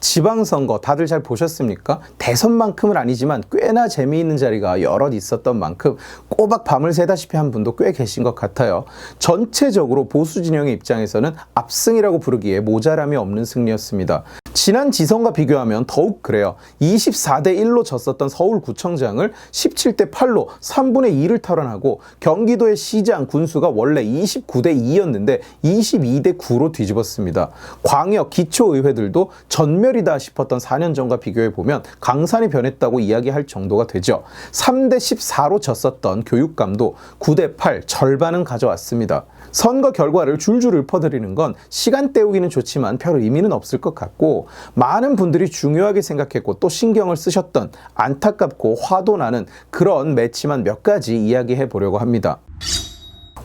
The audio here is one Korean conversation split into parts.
지방선거 다들 잘 보셨습니까? 대선만큼은 아니지만 꽤나 재미있는 자리가 여럿 있었던 만큼 꼬박 밤을 새다시피 한 분도 꽤 계신 것 같아요. 전체적으로 보수 진영의 입장에서는 압승이라고 부르기에 모자람이 없는 승리였습니다. 지난 지선과 비교하면 더욱 그래요. 24대 1로 졌었던 서울구청장을 17대 8로 3분의 2를 탈환하고 경기도의 시장, 군수가 원래 29대 2였는데 22대 9로 뒤집었습니다. 광역, 기초의회들도 전멸이다 싶었던 4년 전과 비교해보면 강산이 변했다고 이야기할 정도가 되죠. 3대 14로 졌었던 교육감도 9대 8, 절반은 가져왔습니다. 선거 결과를 줄줄 읊어드리는 건 시간 때우기는 좋지만 별 의미는 없을 것 같고, 많은 분들이 중요하게 생각했고 또 신경을 쓰셨던 안타깝고 화도 나는 그런 맺히만 몇 가지 이야기해 보려고 합니다.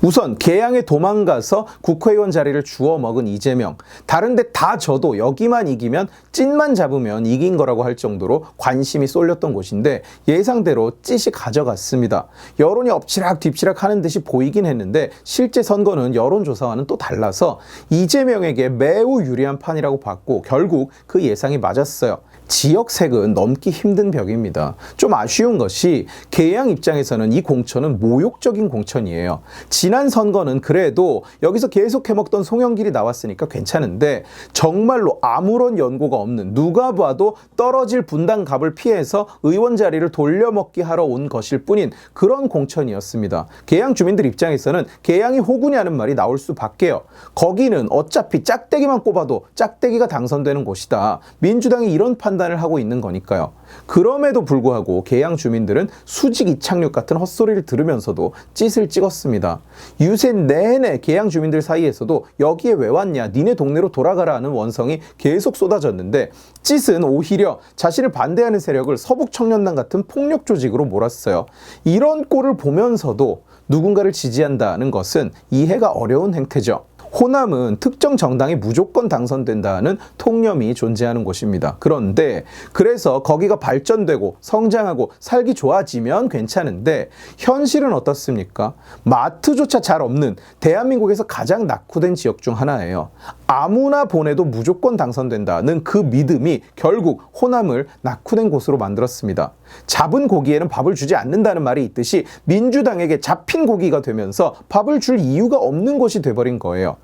우선 개항에 도망가서 국회의원 자리를 주워 먹은 이재명. 다른 데 다 져도 여기만 이기면 찐만 잡으면 이긴 거라고 할 정도로 관심이 쏠렸던 곳인데 예상대로 찌시 가져갔습니다. 여론이 엎치락 뒤치락 하는 듯이 보이긴 했는데 실제 선거는 여론조사와는 또 달라서 이재명에게 매우 유리한 판이라고 봤고 결국 그 예상이 맞았어요. 지역색은 넘기 힘든 벽입니다. 좀 아쉬운 것이 개항 입장에서는 이 공천은 모욕적인 공천이에요. 지난 선거는 그래도 여기서 계속 해먹던 송영길이 나왔으니까 괜찮은데 정말로 아무런 연고가 없는, 누가 봐도 떨어질 분당갑을 피해서 의원 자리를 돌려먹기 하러 온 것일 뿐인 그런 공천이었습니다. 개항 주민들 입장에서는 개항이 호구냐는 말이 나올 수밖에요. 거기는 어차피 짝대기만 꼽아도 짝대기가 당선되는 곳이다. 민주당이 이런 판단을 하고 있는 거니까요. 그럼에도 불구하고 개항 주민들은 수직 이착륙 같은 헛소리를 들으면서도 찢을 찍었습니다. 유세 내내 개항 주민들 사이에서도 여기에 왜 왔냐, 니네 동네로 돌아가라 하는 원성이 계속 쏟아졌는데 찢은 오히려 자신을 반대하는 세력을 서북청년단 같은 폭력 조직으로 몰았어요. 이런 꼴을 보면서도 누군가를 지지한다는 것은 이해가 어려운 행태죠. 호남은 특정 정당이 무조건 당선된다는 통념이 존재하는 곳입니다. 그런데 그래서 거기가 발전되고 성장하고 살기 좋아지면 괜찮은데 현실은 어떻습니까? 마트조차 잘 없는 대한민국에서 가장 낙후된 지역 중 하나예요. 아무나 보내도 무조건 당선된다는 그 믿음이 결국 호남을 낙후된 곳으로 만들었습니다. 잡은 고기에는 밥을 주지 않는다는 말이 있듯이 민주당에게 잡힌 고기가 되면서 밥을 줄 이유가 없는 곳이 돼버린 거예요.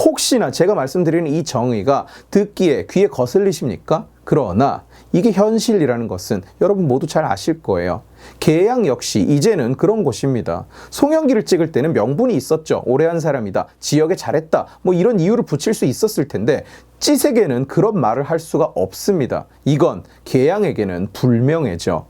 혹시나 제가 말씀드리는 이 정의가 듣기에 귀에 거슬리십니까? 그러나 이게 현실이라는 것은 여러분 모두 잘 아실 거예요. 개항 역시 이제는 그런 곳입니다. 송영길을 찍을 때는 명분이 있었죠. 오래 한 사람이다, 지역에 잘했다, 뭐 이런 이유를 붙일 수 있었을 텐데 찌색에는 그런 말을 할 수가 없습니다. 이건 개항에게는 불명예죠.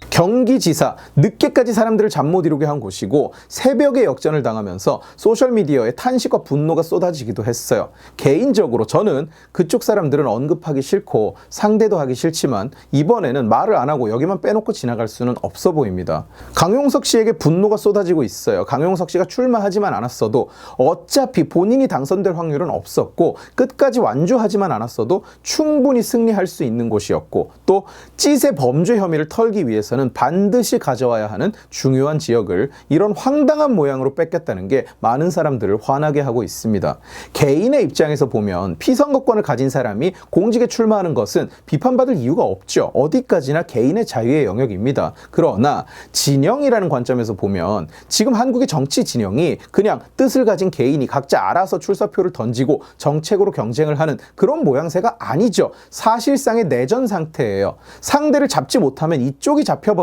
경기지사, 늦게까지 사람들을 잠 못 이루게 한 곳이고 새벽에 역전을 당하면서 소셜미디어에 탄식과 분노가 쏟아지기도 했어요. 개인적으로 저는 그쪽 사람들은 언급하기 싫고 상대도 하기 싫지만 이번에는 말을 안 하고 여기만 빼놓고 지나갈 수는 없어 보입니다. 강용석 씨에게 분노가 쏟아지고 있어요. 강용석 씨가 출마하지만 않았어도 어차피 본인이 당선될 확률은 없었고 끝까지 완주하지만 않았어도 충분히 승리할 수 있는 곳이었고 또 찌세 범죄 혐의를 털기 위해서는 반드시 가져와야 하는 중요한 지역을 이런 황당한 모양으로 뺏겼다는 게 많은 사람들을 화나게 하고 있습니다. 개인의 입장에서 보면 피선거권을 가진 사람이 공직에 출마하는 것은 비판받을 이유가 없죠. 어디까지나 개인의 자유의 영역입니다. 그러나 진영이라는 관점에서 보면 지금 한국의 정치 진영이 그냥 뜻을 가진 개인이 각자 알아서 출사표를 던지고 정책으로 경쟁을 하는 그런 모양새가 아니죠. 사실상의 내전 상태예요. 상대를 잡지 못하면 이쪽이 잡혀버리는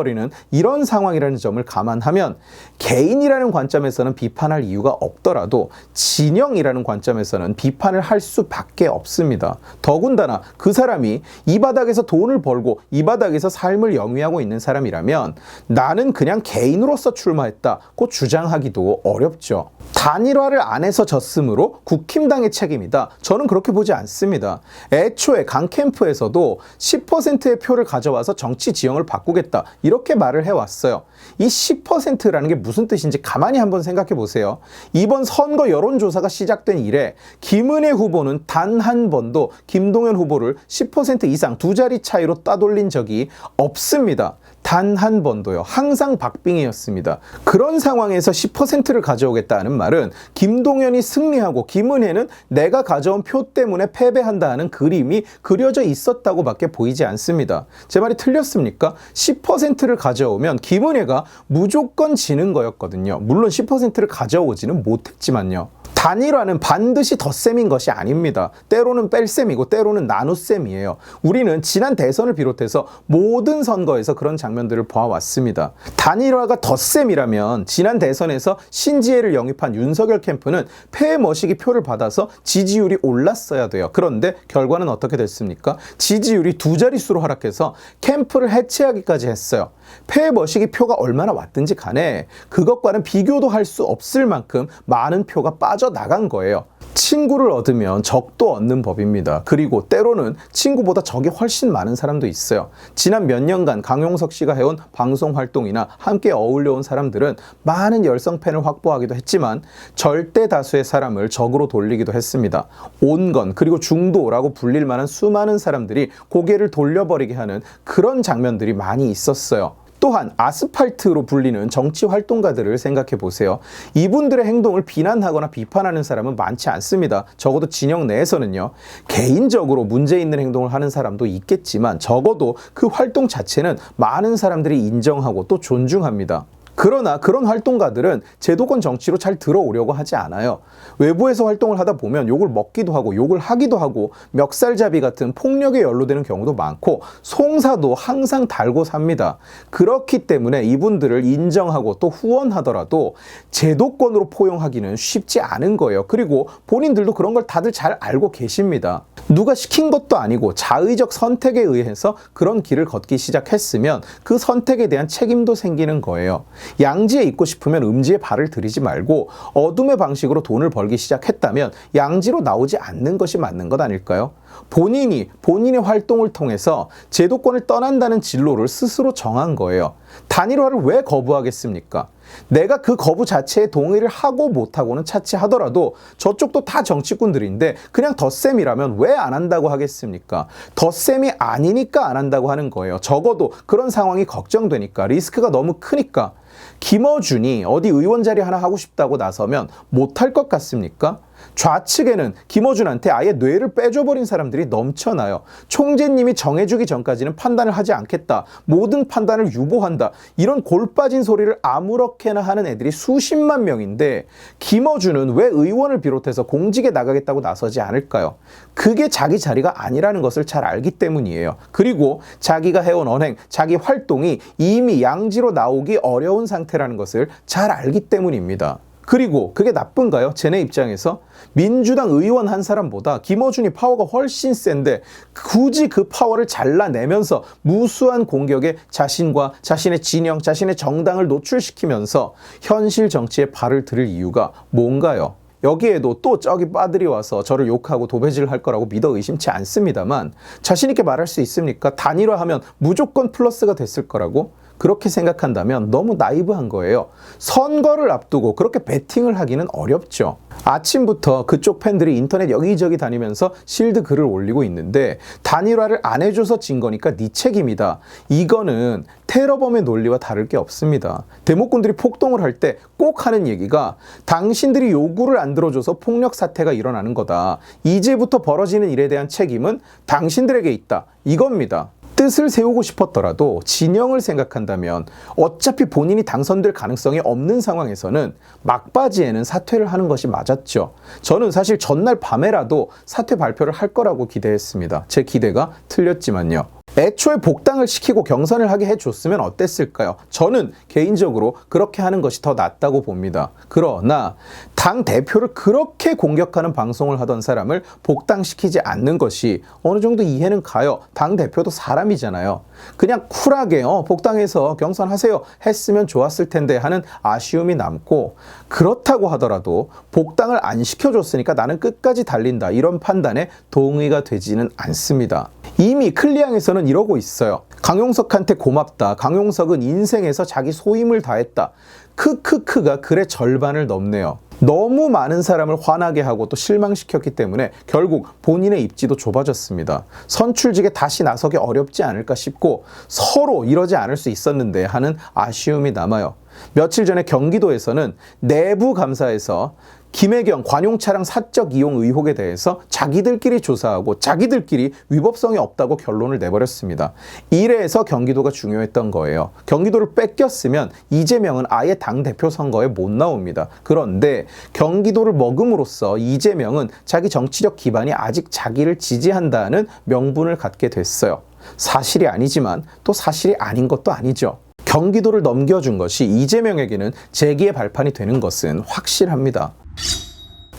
이런 상황이라는 점을 감안하면 개인이라는 관점에서는 비판할 이유가 없더라도 진영이라는 관점에서는 비판을 할 수밖에 없습니다. 더군다나 그 사람이 이 바닥에서 돈을 벌고 이 바닥에서 삶을 영위하고 있는 사람이라면 나는 그냥 개인으로서 출마했다고 주장하기도 어렵죠. 단일화를 안 해서 졌으므로 국힘당의 책임이다. 저는 그렇게 보지 않습니다. 애초에 강 캠프에서도 10%의 표를 가져와서 정치 지형을 바꾸겠다, 이렇게 말을 해왔어요. 이 10%라는 게 무슨 뜻인지 가만히 한번 생각해 보세요. 이번 선거 여론조사가 시작된 이래 김은혜 후보는 단 한 번도 김동연 후보를 10% 이상 두 자리 차이로 따돌린 적이 없습니다. 단 한 번도요. 항상 박빙이었습니다. 그런 상황에서 10%를 가져오겠다는 말은 김동연이 승리하고 김은혜는 내가 가져온 표 때문에 패배한다 하는 그림이 그려져 있었다고밖에 보이지 않습니다. 제 말이 틀렸습니까? 10%를 가져오면 김은혜가 무조건 지는 거였거든요. 물론 10%를 가져오지는 못했지만요. 단일화는 반드시 덧셈인 것이 아닙니다. 때로는 뺄셈이고 때로는 나눗셈이에요. 우리는 지난 대선을 비롯해서 모든 선거에서 그런 장면들을 보아왔습니다. 단일화가 덧셈이라면 지난 대선에서 신지혜를 영입한 윤석열 캠프는 폐머시기 표를 받아서 지지율이 올랐어야 돼요. 그런데 결과는 어떻게 됐습니까? 지지율이 두 자릿수로 하락해서 캠프를 해체하기까지 했어요. 폐머시기 표가 얼마나 왔든지 간에 그것과는 비교도 할 수 없을 만큼 많은 표가 빠져나간 거예요. 친구를 얻으면 적도 얻는 법입니다. 그리고 때로는 친구보다 적이 훨씬 많은 사람도 있어요. 지난 몇 년간 강용석 씨가 해온 방송 활동이나 함께 어울려온 사람들은 많은 열성팬을 확보하기도 했지만 절대 다수의 사람을 적으로 돌리기도 했습니다. 온건 그리고 중도라고 불릴 만한 수많은 사람들이 고개를 돌려버리게 하는 그런 장면들이 많이 있었어요. 또한 아스팔트로 불리는 정치 활동가들을 생각해 보세요. 이분들의 행동을 비난하거나 비판하는 사람은 많지 않습니다. 적어도 진영 내에서는요. 개인적으로 문제 있는 행동을 하는 사람도 있겠지만 적어도 그 활동 자체는 많은 사람들이 인정하고 또 존중합니다. 그러나 그런 활동가들은 제도권 정치로 잘 들어오려고 하지 않아요. 외부에서 활동을 하다 보면 욕을 먹기도 하고 욕을 하기도 하고 멱살잡이 같은 폭력에 연루되는 경우도 많고 송사도 항상 달고 삽니다. 그렇기 때문에 이분들을 인정하고 또 후원하더라도 제도권으로 포용하기는 쉽지 않은 거예요. 그리고 본인들도 그런 걸 다들 잘 알고 계십니다. 누가 시킨 것도 아니고 자의적 선택에 의해서 그런 길을 걷기 시작했으면 그 선택에 대한 책임도 생기는 거예요. 양지에 있고 싶으면 음지에 발을 들이지 말고 어둠의 방식으로 돈을 벌기 시작했다면 양지로 나오지 않는 것이 맞는 것 아닐까요? 본인의 활동을 통해서 제도권을 떠난다는 진로를 스스로 정한 거예요. 단일화를 왜 거부하겠습니까? 내가 그 거부 자체에 동의를 하고 못하고는 차치하더라도 저쪽도 다 정치꾼들인데 그냥 덧셈이라면 왜 안 한다고 하겠습니까? 덧셈이 아니니까 안 한다고 하는 거예요. 적어도 그런 상황이 걱정되니까, 리스크가 너무 크니까. 김어준이 어디 의원 자리 하나 하고 싶다고 나서면 못할 것 같습니까? 좌측에는 김어준한테 아예 뇌를 빼줘버린 사람들이 넘쳐나요. 총재님이 정해주기 전까지는 판단을 하지 않겠다. 모든 판단을 유보한다. 이런 골 빠진 소리를 아무렇게나 하는 애들이 수십만 명인데 김어준은 왜 의원을 비롯해서 공직에 나가겠다고 나서지 않을까요? 그게 자기 자리가 아니라는 것을 잘 알기 때문이에요. 그리고 자기가 해온 언행, 자기 활동이 이미 양지로 나오기 어려운 상태라는 것을 잘 알기 때문입니다. 그리고 그게 나쁜가요? 쟤네 입장에서 민주당 의원 한 사람보다 김어준이 파워가 훨씬 센데 굳이 그 파워를 잘라내면서 무수한 공격에 자신과 자신의 진영, 자신의 정당을 노출시키면서 현실 정치에 발을 들일 이유가 뭔가요? 여기에도 또 저기 빠들이 와서 저를 욕하고 도배질을 할 거라고 믿어 의심치 않습니다만 자신 있게 말할 수 있습니까? 단일화하면 무조건 플러스가 됐을 거라고? 그렇게 생각한다면 너무 나이브한 거예요. 선거를 앞두고 그렇게 베팅을 하기는 어렵죠. 아침부터 그쪽 팬들이 인터넷 여기저기 다니면서 실드 글을 올리고 있는데 단일화를 안 해줘서 진 거니까 네 책임이다. 이거는 테러범의 논리와 다를 게 없습니다. 데모꾼들이 폭동을 할 때 꼭 하는 얘기가 당신들이 요구를 안 들어줘서 폭력 사태가 일어나는 거다. 이제부터 벌어지는 일에 대한 책임은 당신들에게 있다. 이겁니다. 뜻을 세우고 싶었더라도 진영을 생각한다면 어차피 본인이 당선될 가능성이 없는 상황에서는 막바지에는 사퇴를 하는 것이 맞았죠. 저는 사실 전날 밤에라도 사퇴 발표를 할 거라고 기대했습니다. 제 기대가 틀렸지만요. 애초에 복당을 시키고 경선을 하게 해줬으면 어땠을까요? 저는 개인적으로 그렇게 하는 것이 더 낫다고 봅니다. 그러나 당 대표를 그렇게 공격하는 방송을 하던 사람을 복당시키지 않는 것이 어느 정도 이해는 가요. 당 대표도 사람이잖아요. 그냥 쿨하게 복당해서 경선하세요 했으면 좋았을 텐데 하는 아쉬움이 남고, 그렇다고 하더라도 복당을 안 시켜줬으니까 나는 끝까지 달린다, 이런 판단에 동의가 되지는 않습니다. 이미 클리앙에서는 이러고 있어요. 강용석한테 고맙다. 강용석은 인생에서 자기 소임을 다했다. 크크크가 글의 절반을 넘네요. 너무 많은 사람을 화나게 하고 또 실망시켰기 때문에 결국 본인의 입지도 좁아졌습니다. 선출직에 다시 나서기 어렵지 않을까 싶고 서로 이러지 않을 수 있었는데 하는 아쉬움이 남아요. 며칠 전에 경기도에서는 내부 감사에서 김혜경 관용차량 사적 이용 의혹에 대해서 자기들끼리 조사하고 자기들끼리 위법성이 없다고 결론을 내버렸습니다. 이래서 경기도가 중요했던 거예요. 경기도를 뺏겼으면 이재명은 아예 당대표 선거에 못 나옵니다. 그런데 경기도를 먹음으로써 이재명은 자기 정치적 기반이 아직 자기를 지지한다는 명분을 갖게 됐어요. 사실이 아니지만 또 사실이 아닌 것도 아니죠. 경기도를 넘겨준 것이 이재명에게는 재기의 발판이 되는 것은 확실합니다.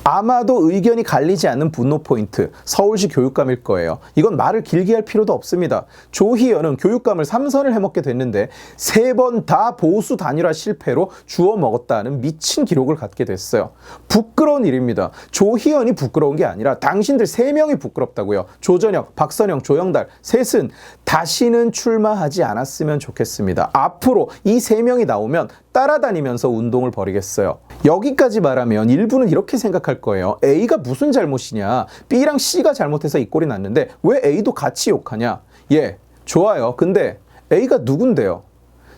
아마도 의견이 갈리지 않는 분노 포인트, 서울시 교육감일 거예요. 이건 말을 길게 할 필요도 없습니다. 조희연은 교육감을 3선을 해먹게 됐는데 3번 다 보수 단일화 실패로 주워 먹었다는 미친 기록을 갖게 됐어요. 부끄러운 일입니다. 조희연이 부끄러운 게 아니라 당신들 3명이 부끄럽다고요. 조전혁, 박선영, 조영달 셋은 다시는 출마하지 않았으면 좋겠습니다. 앞으로 이 3명이 나오면 따라다니면서 운동을 벌이겠어요. 여기까지 말하면 일부는 이렇게 생각할 거예요. A가 무슨 잘못이냐. B랑 C가 잘못해서 이 꼴이 났는데 왜 A도 같이 욕하냐. 예, 좋아요. 근데 A가 누군데요?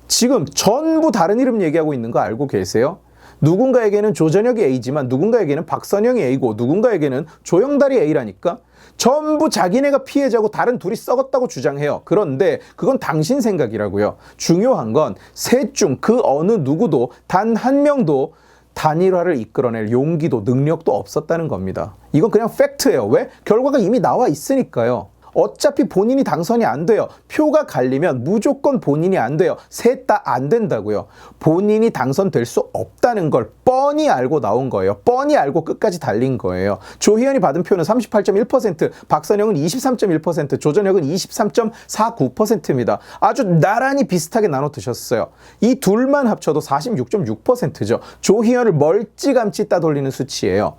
지금 전부 다른 이름 얘기하고 있는 거 알고 계세요? 누군가에게는 조전혁이 A지만 누군가에게는 박선영이 A고 누군가에게는 조영달이 A라니까? 전부 자기네가 피해자고 다른 둘이 썩었다고 주장해요. 그런데 그건 당신 생각이라고요. 중요한 건 셋 중 그 어느 누구도 단 한 명도 단일화를 이끌어낼 용기도 능력도 없었다는 겁니다. 이건 그냥 팩트예요. 왜? 결과가 이미 나와 있으니까요. 어차피 본인이 당선이 안 돼요. 표가 갈리면 무조건 본인이 안 돼요. 셋 다 안 된다고요. 본인이 당선될 수 없다는 걸 뻔히 알고 나온 거예요. 뻔히 알고 끝까지 달린 거예요. 조희연이 받은 표는 38.1%, 박선영은 23.1%, 조전혁은 23.49%입니다. 아주 나란히 비슷하게 나눠 드셨어요. 이 둘만 합쳐도 46.6%죠. 조희연을 멀찌감치 따돌리는 수치예요.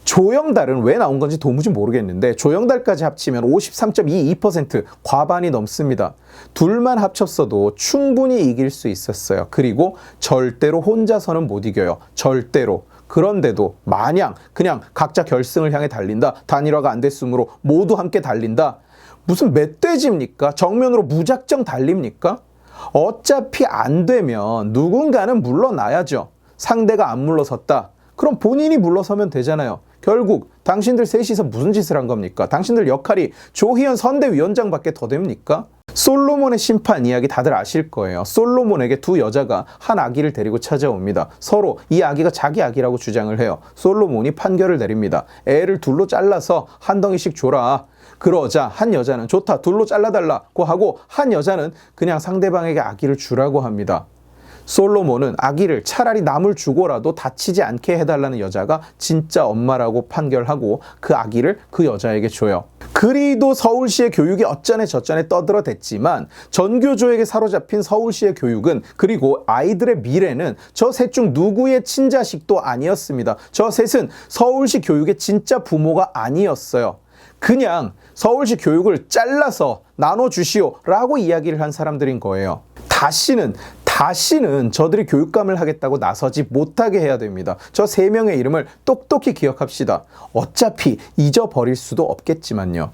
조영달은 왜 나온 건지 도무지 모르겠는데 조영달까지 합치면 53.22% 과반이 넘습니다. 둘만 합쳤어도 충분히 이길 수 있었어요. 그리고 절대로 혼자서는 못 이겨요. 절대로. 그런데도 마냥 그냥 각자 결승을 향해 달린다. 단일화가 안 됐으므로 모두 함께 달린다. 무슨 멧돼지입니까? 정면으로 무작정 달립니까? 어차피 안 되면 누군가는 물러나야죠. 상대가 안 물러섰다. 그럼 본인이 물러서면 되잖아요. 결국 당신들 셋이서 무슨 짓을 한 겁니까? 당신들 역할이 조희연 선대위원장밖에 더 됩니까? 솔로몬의 심판 이야기 다들 아실 거예요. 솔로몬에게 두 여자가 한 아기를 데리고 찾아옵니다. 서로 이 아기가 자기 아기라고 주장을 해요. 솔로몬이 판결을 내립니다. 애를 둘로 잘라서 한 덩이씩 줘라. 그러자 한 여자는 좋다, 둘로 잘라달라고 하고 한 여자는 그냥 상대방에게 아기를 주라고 합니다. 솔로몬은 아기를 차라리 남을 주고라도 다치지 않게 해달라는 여자가 진짜 엄마라고 판결하고 그 아기를 그 여자에게 줘요. 그리도 서울시의 교육이 어쩌네 저쩌네 떠들어댔지만 전교조에게 사로잡힌 서울시의 교육은 그리고 아이들의 미래는 저 셋 중 누구의 친자식도 아니었습니다. 저 셋은 서울시 교육의 진짜 부모가 아니었어요. 그냥 서울시 교육을 잘라서 나눠주시오 라고 이야기를 한 사람들인 거예요. 다시는 저들이 교육감을 하겠다고 나서지 못하게 해야 됩니다. 저 3명의 이름을 똑똑히 기억합시다. 어차피 잊어버릴 수도 없겠지만요.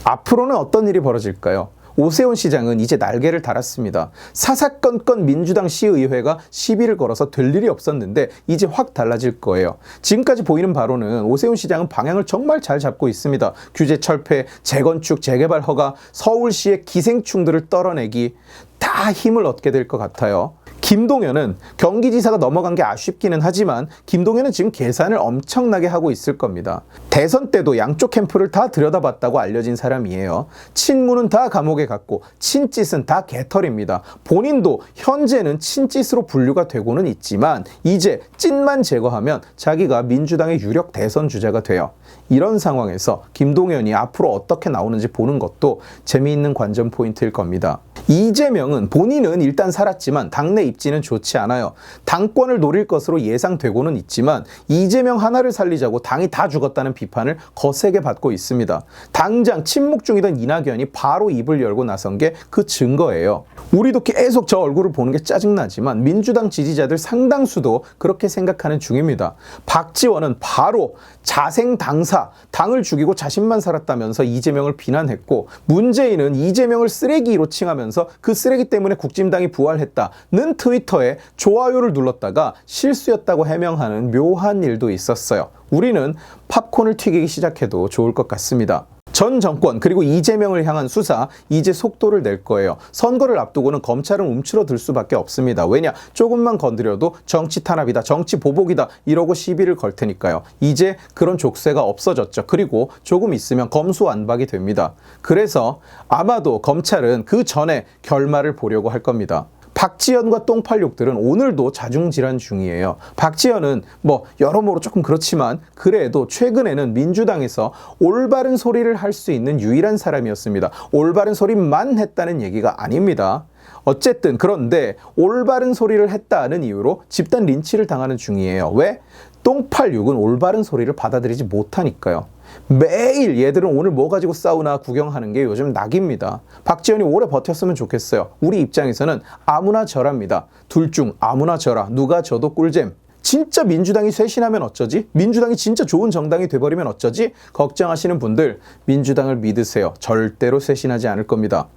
앞으로는 어떤 일이 벌어질까요? 오세훈 시장은 이제 날개를 달았습니다. 사사건건 민주당 시의회가 시비를 걸어서 될 일이 없었는데 이제 확 달라질 거예요. 지금까지 보이는 바로는 오세훈 시장은 방향을 정말 잘 잡고 있습니다. 규제 철폐, 재건축, 재개발 허가, 서울시의 기생충들을 떨어내기 다 힘을 얻게 될 것 같아요. 김동연은 경기지사가 넘어간 게 아쉽기는 하지만 김동연은 지금 계산을 엄청나게 하고 있을 겁니다. 대선 때도 양쪽 캠프를 다 들여다봤다고 알려진 사람이에요. 친문은 다 감옥에 갔고 친짓은 다 개털입니다. 본인도 현재는 친짓으로 분류가 되고는 있지만 이제 찐만 제거하면 자기가 민주당의 유력 대선 주자가 돼요. 이런 상황에서 김동연이 앞으로 어떻게 나오는지 보는 것도 재미있는 관전 포인트일 겁니다. 이재명은 본인은 일단 살았지만 당내 입지는 좋지 않아요. 당권을 노릴 것으로 예상되고는 있지만 이재명 하나를 살리자고 당이 다 죽었다는 비판을 거세게 받고 있습니다. 당장 침묵 중이던 이낙연이 바로 입을 열고 나선 게 그 증거예요. 우리도 계속 저 얼굴을 보는 게 짜증나지만 민주당 지지자들 상당수도 그렇게 생각하는 중입니다. 박지원은 바로 자생당사, 당을 죽이고 자신만 살았다면서 이재명을 비난했고, 문재인은 이재명을 쓰레기로 칭하면서 그 쓰레기 때문에 국진당이 부활했다는 트위터에 좋아요를 눌렀다가 실수였다고 해명하는 묘한 일도 있었어요. 우리는 팝콘을 튀기기 시작해도 좋을 것 같습니다. 전 정권 그리고 이재명을 향한 수사 이제 속도를 낼 거예요. 선거를 앞두고는 검찰은 움츠러들 수밖에 없습니다. 왜냐? 조금만 건드려도 정치 탄압이다, 정치 보복이다 이러고 시비를 걸 테니까요. 이제 그런 족쇄가 없어졌죠. 그리고 조금 있으면 검수완박이 됩니다. 그래서 아마도 검찰은 그 전에 결말을 보려고 할 겁니다. 박지원과 똥팔육들은 오늘도 자중질환 중이에요. 박지원은 여러모로 조금 그렇지만 그래도 최근에는 민주당에서 올바른 소리를 할 수 있는 유일한 사람이었습니다. 올바른 소리만 했다는 얘기가 아닙니다. 어쨌든 그런데 올바른 소리를 했다는 이유로 집단 린치를 당하는 중이에요. 왜? 똥팔육은 올바른 소리를 받아들이지 못하니까요. 매일 얘들은 오늘 뭐 가지고 싸우나 구경하는 게 요즘 낙입니다. 박지원이 오래 버텼으면 좋겠어요. 우리 입장에서는 아무나 져랍니다. 둘 중 아무나 져라. 누가 져도 꿀잼. 진짜 민주당이 쇄신하면 어쩌지? 민주당이 진짜 좋은 정당이 돼버리면 어쩌지? 걱정하시는 분들 민주당을 믿으세요. 절대로 쇄신하지 않을 겁니다.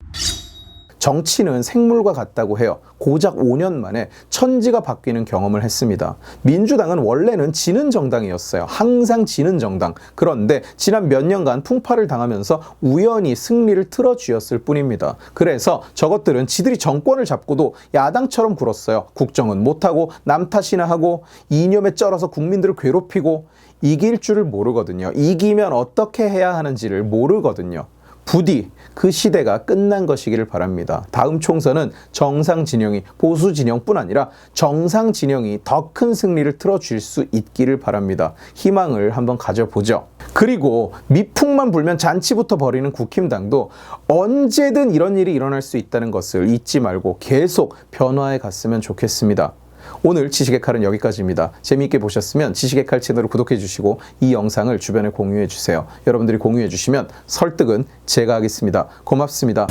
정치는 생물과 같다고 해요. 고작 5년 만에 천지가 바뀌는 경험을 했습니다. 민주당은 원래는 지는 정당이었어요. 항상 지는 정당. 그런데 지난 몇 년간 풍파를 당하면서 우연히 승리를 틀어쥐었을 뿐입니다. 그래서 저것들은 지들이 정권을 잡고도 야당처럼 굴었어요. 국정은 못하고 남 탓이나 하고 이념에 쩔어서 국민들을 괴롭히고 이길 줄을 모르거든요. 이기면 어떻게 해야 하는지를 모르거든요. 부디 그 시대가 끝난 것이기를 바랍니다. 다음 총선은 정상 진영이, 보수 진영뿐 아니라 정상 진영이 더 큰 승리를 틀어줄 수 있기를 바랍니다. 희망을 한번 가져보죠. 그리고 미풍만 불면 잔치부터 벌이는 국힘당도 언제든 이런 일이 일어날 수 있다는 것을 잊지 말고 계속 변화해 갔으면 좋겠습니다. 오늘 지식의 칼은 여기까지입니다. 재미있게 보셨으면 지식의 칼 채널을 구독해 주시고 이 영상을 주변에 공유해 주세요. 여러분들이 공유해 주시면 설득은 제가 하겠습니다. 고맙습니다.